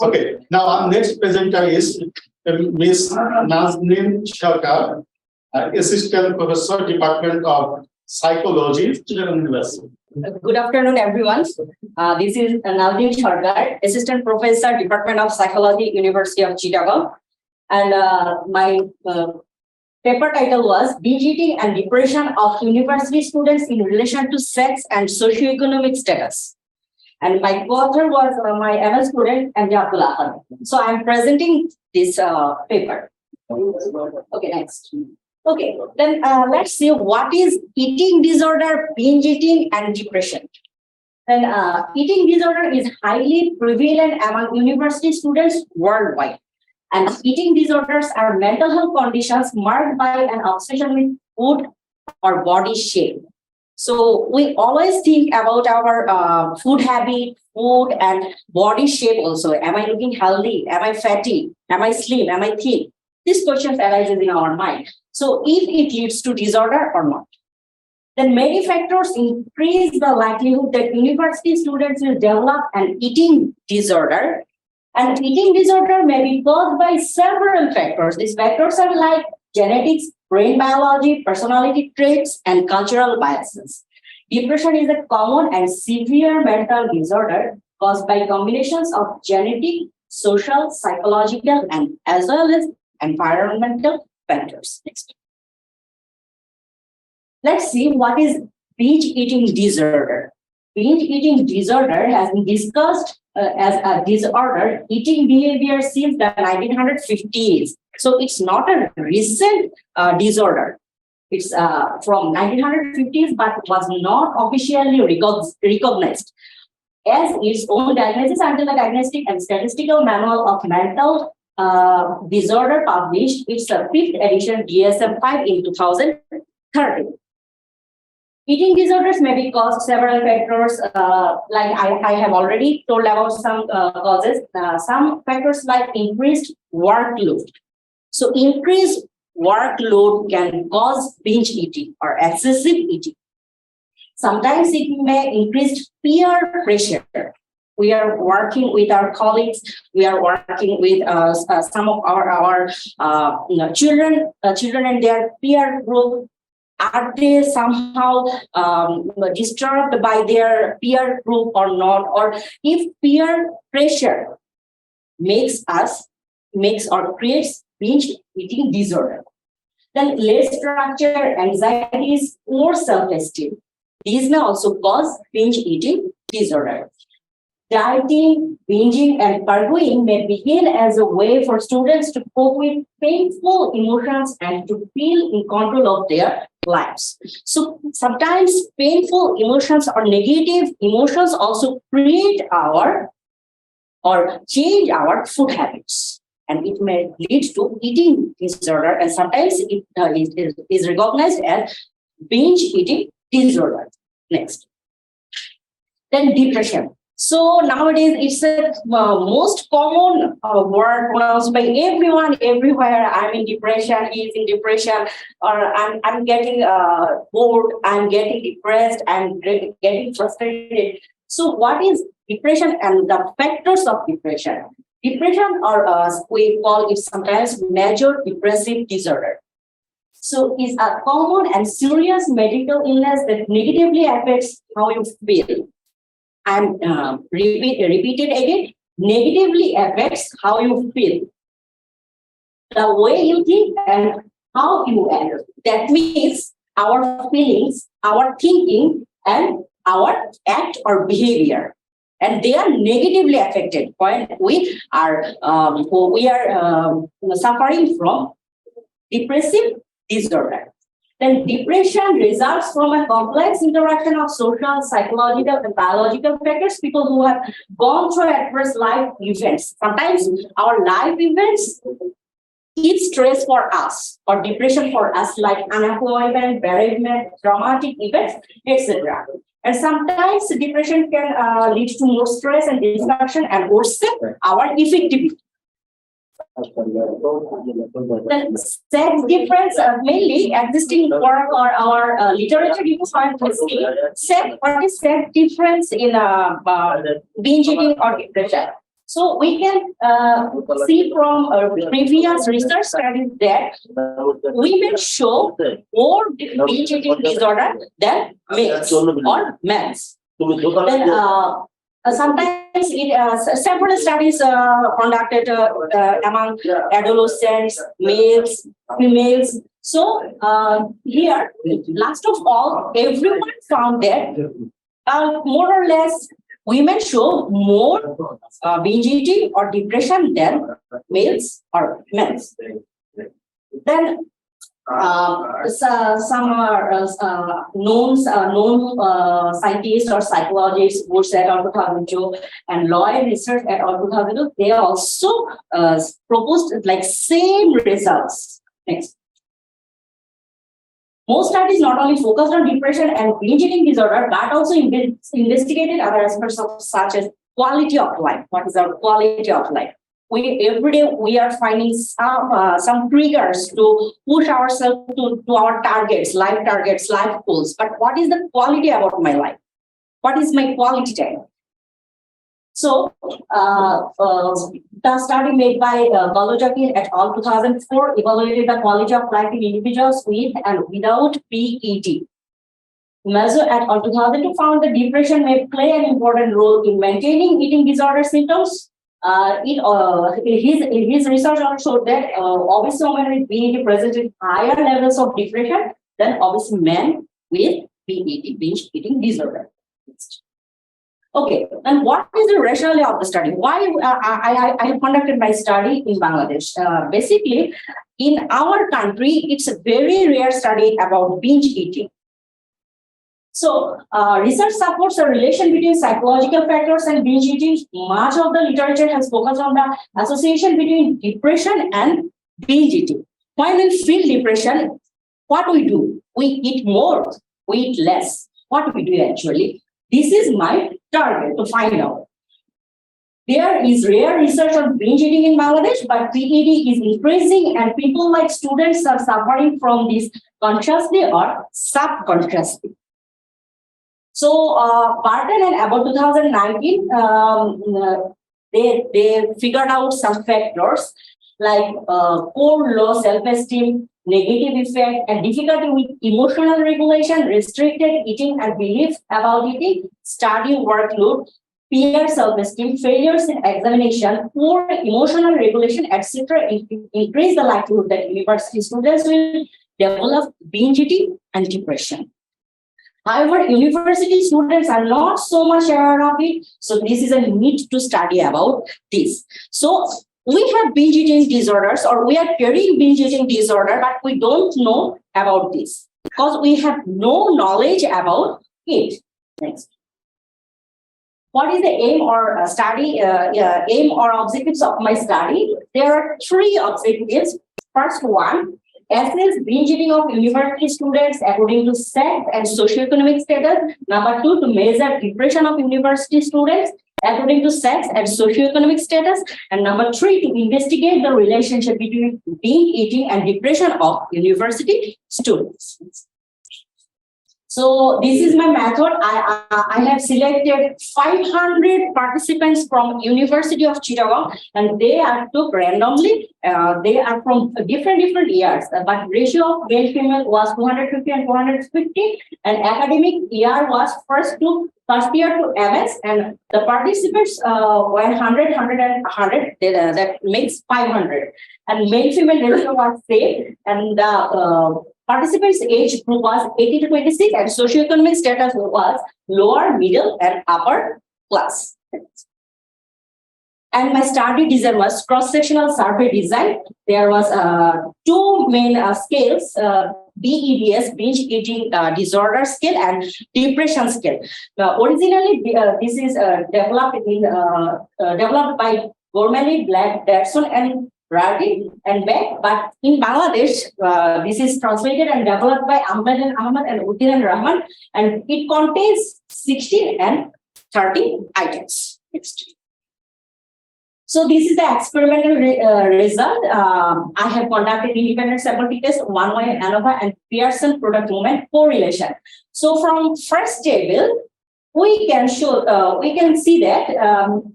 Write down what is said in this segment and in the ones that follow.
Okay, now our next presenter is Ms. Nazneen Sharkar, Assistant Professor, Department of Psychology, Chittagong University. Good afternoon, everyone. This is Nazneen Sharkar, Assistant Professor, Department of Psychology, University of Chittagong. And my paper title was Binge Eating and Depression of University Students in Relation to Sex and Socio-economic Status. And my co-author was my ML student, MJ Abdullah. So I'm presenting this paper. Okay, next. Okay, then let's see what is eating disorder, binge eating, and depression. And eating disorder is highly prevalent among university students worldwide. And eating disorders are mental health conditions marked by an obsession with food or body shape. So we always think about our food habit, food and body shape also. Am I looking healthy? Am I fatty? Am I slim? Am I thin? These questions arises in our mind. So if it leads to disorder or not. Then many factors increase the likelihood that university students will develop an eating disorder. And eating disorder may be caused by several factors. These factors are like genetics, brain biology, personality traits, and cultural biases. Depression is a common and severe mental disorder caused by combinations of genetic, social, psychological, and as well as environmental factors. Next. Let's see what is binge eating disorder. Binge eating disorder has been discussed as a disorder eating behavior since the 1950s. So it's not a recent disorder. It's from 1950s, but was not officially recognized as its own diagnosis until the Diagnostic and Statistical Manual of Mental Disorder published its fifth edition DSM-5 in 2013. Eating disorders may be caused several factors, like I have already told about some causes. Some factors like increased workload. So increased workload can cause binge eating or excessive eating. Sometimes it may increase peer pressure. We are working with our colleagues. We are working with some of our children and their peer group. Are they somehow disturbed by their peer group or not? Or if peer pressure makes or creates binge eating disorder, then less structure, anxieties, poor self-esteem. These may also cause binge eating disorder. Dieting, binging, and purging may begin as a way for students to cope with painful emotions and to feel in control of their lives. So sometimes painful emotions or negative emotions also create or change our food habits. And it may lead to eating disorder, and sometimes it is recognized as binge eating disorder. Next. Then depression. So nowadays it's the most common word pronounced by everyone everywhere. I'm in depression, he's in depression, or I'm getting bored, I'm getting depressed, I'm getting frustrated. So what is depression and the factors of depression? Depression, or we call it sometimes major depressive disorder. So it's a common and serious medical illness that negatively affects how you feel. And repeated again, negatively affects how you feel, the way you think and how you act. That means our feelings, our thinking, and our act or behavior, and they are negatively affected when we are suffering from depressive disorder. Then depression results from a complex interaction of social, psychological, and biological factors. People who have gone through adverse life events. Sometimes our life events is stress for us or depression for us, like unemployment, bereavement, traumatic events, etc. And sometimes depression can lead to more stress and distraction and worsen our effectiveness. The sex difference mainly existing work or our literature you find sex. What is sex difference in binge eating or depression? So we can see from previous research studies that women show more binge eating disorder than males or men. Then sometimes several studies conducted among adolescents, males, females. So here, last of all, everyone found that more or less women show more binge eating or depression than males or men. Then some known scientists or psychologists, Bush et al. 2002 and Lloyd research et al. 2002, they also proposed like same results. Next. Most studies not only focused on depression and binge eating disorder, but also investigated other aspects of such as quality of life. What is our quality of life? Every day we are finding some triggers to push ourselves to our targets, life goals. But what is the quality about my life? What is my quality time? So the study made by Gurukul et al. 2004 evaluated the quality of life in individuals with and without PED. Mazur et al. 2002 found that depression may play an important role in maintaining eating disorder symptoms. His research also showed that obese women with PED presented higher levels of depression than obese men with PED, binge eating disorder. Okay, and what is the rationale of the study? Why I have conducted my study in Bangladesh? Basically, in our country, it's a very rare study about binge eating. So, research supports a relation between psychological factors and binge eating. Much of the literature has focused on the association between depression and binge eating. When we feel depression, what we do? We eat more, we eat less. What we do actually? This is my target to find out. There is rare research on binge eating in Bangladesh, but PED is increasing and people like students are suffering from this consciously or subconsciously. So, Barton and about 2019, they figured out some factors like poor low self-esteem, negative effect, and difficulty with emotional regulation, restricted eating and beliefs about eating, study workload, peer self-esteem, failures in examination, poor emotional regulation, etc. increase the likelihood that university students will develop binge eating and depression. However, university students are not so much aware of it, so this is a need to study about this. So we have binge eating disorders, or we are carrying binge eating disorder, but we don't know about this because we have no knowledge about it. Next. What is the aim or aim or objectives of my study? There are three objectives. First one, assess binge eating of university students according to sex and socioeconomic status. Number two, to measure depression of university students according to sex and socioeconomic status. And number three, to investigate the relationship between binge eating and depression of university students. So this is my method. I have selected 500 participants from University of Chittagong, and they are took randomly. They are from different years, but ratio of male female was 250 and 450, and academic year was first year to MS, and the participants were 100, 100, and 100. That makes 500, and male female ratio was same, and participants' age group was 18 to 26, and socioeconomic status was lower, middle, and upper class. And my study design was cross-sectional survey design. There was two main scales, BEDS, binge eating disorder scale, and depression scale. Originally, this is developed by Gormley, Black, Derson, and Radi and Beck, but in Bangladesh, this is translated and developed by Ahmed and Ahmad and Uddin and Rahman, and it contains 16 and 30 items. Next. So this is the experimental result. I have conducted independent sample test, one-way ANOVA and Pearson product movement correlation. So from first table, we can see that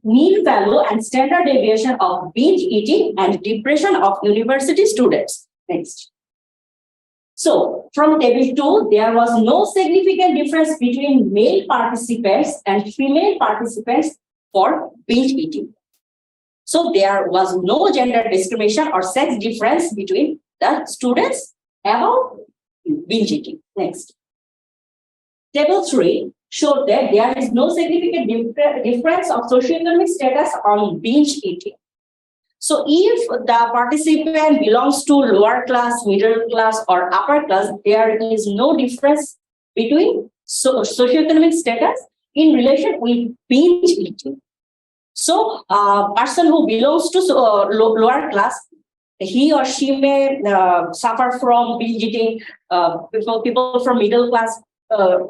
mean value and standard deviation of binge eating and depression of university students. Next. So from table 2, there was no significant difference between male participants and female participants for binge eating. So there was no gender discrimination or sex difference between the students about binge eating. Next. Table 3 showed that there is no significant difference of socioeconomic status on binge eating. So if the participant belongs to lower class, middle class, or upper class, there is no difference between socioeconomic status in relation with binge eating. So a person who belongs to lower class, he or she may suffer from binge eating. People from middle class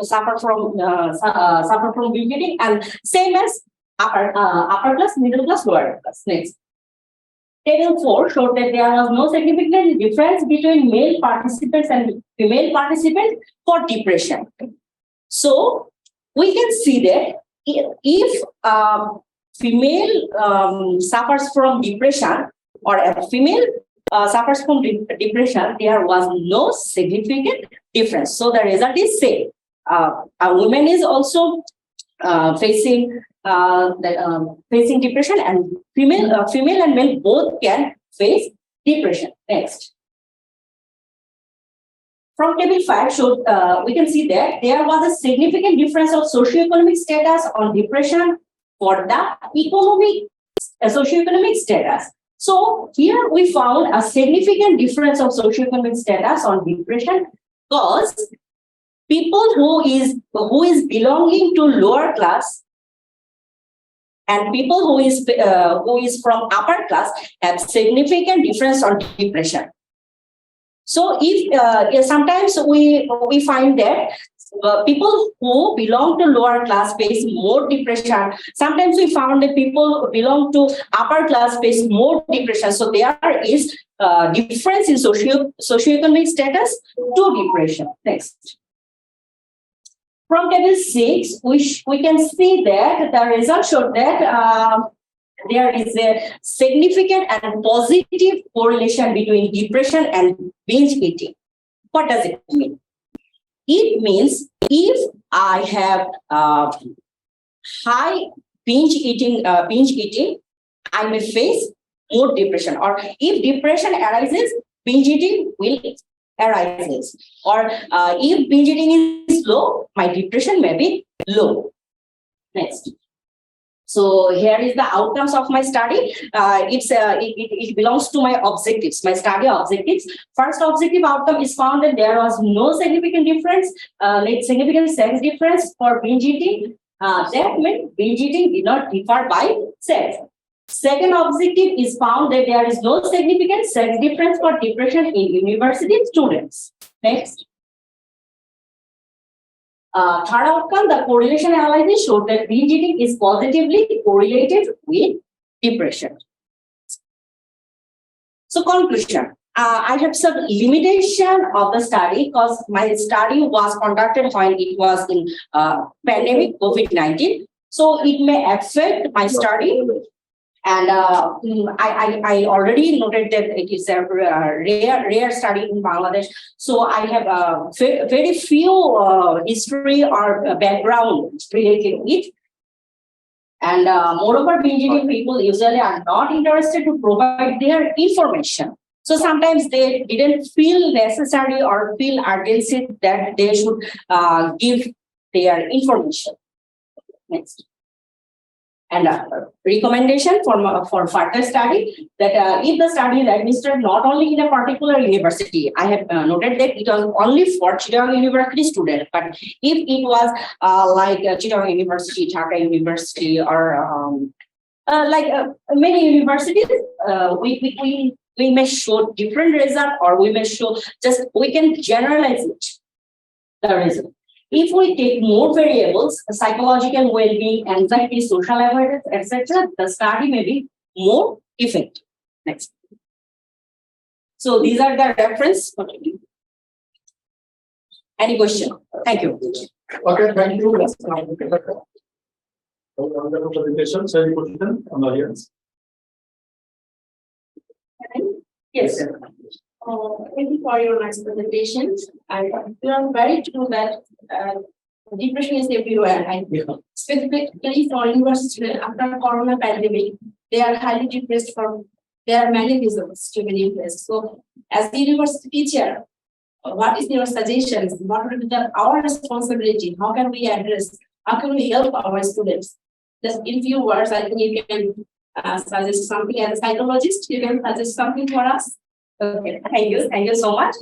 suffer from binge eating, and same as upper class, middle class, lower class. Next. Table 4 showed that there was no significant difference between male participants and female participants for depression. So we can see that if female suffers from depression or a female suffers from depression, there was no significant difference. So the result is same. A woman is also facing depression, and female and male both can face depression. Next. From table 5 showed we can see that there was a significant difference of socioeconomic status on depression for the socioeconomic status. So here we found a significant difference of socioeconomic status on depression because people who is belonging to lower class and people who is from upper class have significant difference on depression. So if sometimes we find that people who belong to lower class face more depression. Sometimes we found that people who belong to upper class face more depression. So there is difference in socioeconomic status to depression. Next. From table 6, we can see that the result showed that there is a significant and positive correlation between depression and binge eating. What does it mean? It means if I have high binge eating, I may face more depression. Or if depression arises, binge eating will arises. Or if binge eating is low, my depression may be low. Next. So here is the outcomes of my study. It belongs to my objectives, my study objectives. First objective outcome is found that there was no significant difference, significant sex difference for binge eating. That meant binge eating did not differ by sex. Second objective is found that there is no significant sex difference for depression in university students. Next. Third outcome, the correlation analysis showed that binge eating is positively correlated with depression. So conclusion, I have some limitation of the study because my study was conducted when it was in pandemic COVID-19. So it may affect my study. And I already noted that it is a rare study in Bangladesh. So I have very few history or background related to it. And moreover, binge eating people usually are not interested to provide their information. So sometimes they didn't feel necessary or feel urgency that they should give their information. Next. And recommendation for further study that if the study is administered not only in a particular university, I have noted that it was only for Chittagong University students, but if it was like Chittagong University, Dhaka University, or many universities, we may show different result, or we may show we can generalize it, the result. If we take more variables, psychological well-being, anxiety, social avoidance, etc., the study may be more effective. Next. So these are the reference. Any question? Thank you. Okay, thank you. Let's now look at the presentation. So, any question from the audience? Yes. Thank you for your nice presentation. And you are very true that depression is everywhere. And specifically for university after Corona pandemic, they are highly depressed from. There are many reasons to be depressed. So, as the university teacher, what is your suggestions? What will be our responsibility? How can we address? How can we help our students? Just in few words, I think you can suggest something as a psychologist. You can suggest something for us. Okay, thank you so much.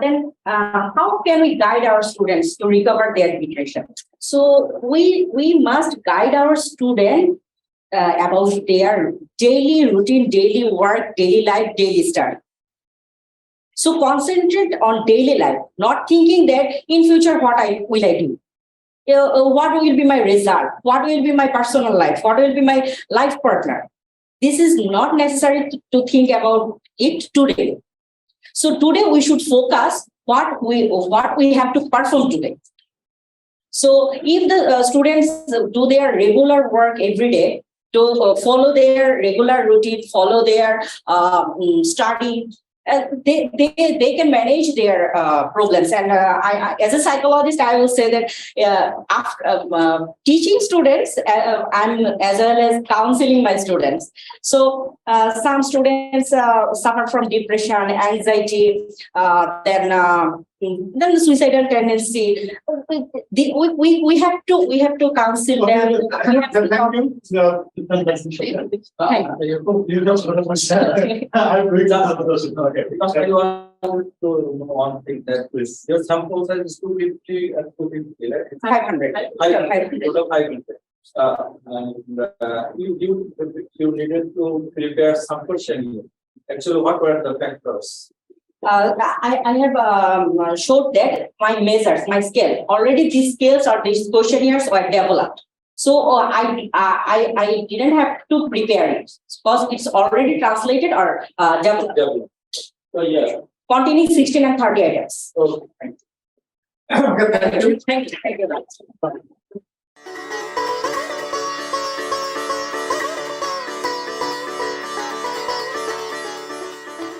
Then how can we guide our students to recover their depression? So we must guide our students about their daily routine, daily work, daily life, daily study. So concentrate on daily life, not thinking that in future what will I do? What will be my result? What will be my personal life? What will be my life partner? This is not necessary to think about it today. So today we should focus what we have to perform today. So if the students do their regular work every day, to follow their regular routine, follow their study, they can manage their problems. And I, as a psychologist, I will say that after teaching students, I'm as well as counseling my students. So some students suffer from depression, anxiety, then the suicidal tendency. We have to counsel them. We have to talk. Because I want to know one thing that is your sample size is 250 and 250, right? 500. 500. And you needed to prepare some question. Actually, what were the factors? I have showed that my measures, my scale. Already these scales or these questionnaires were developed. So I didn't have to prepare it because it's already translated or developed. So yeah. Containing 16 and 30 items. Okay, thank you. Thank you. Thank you.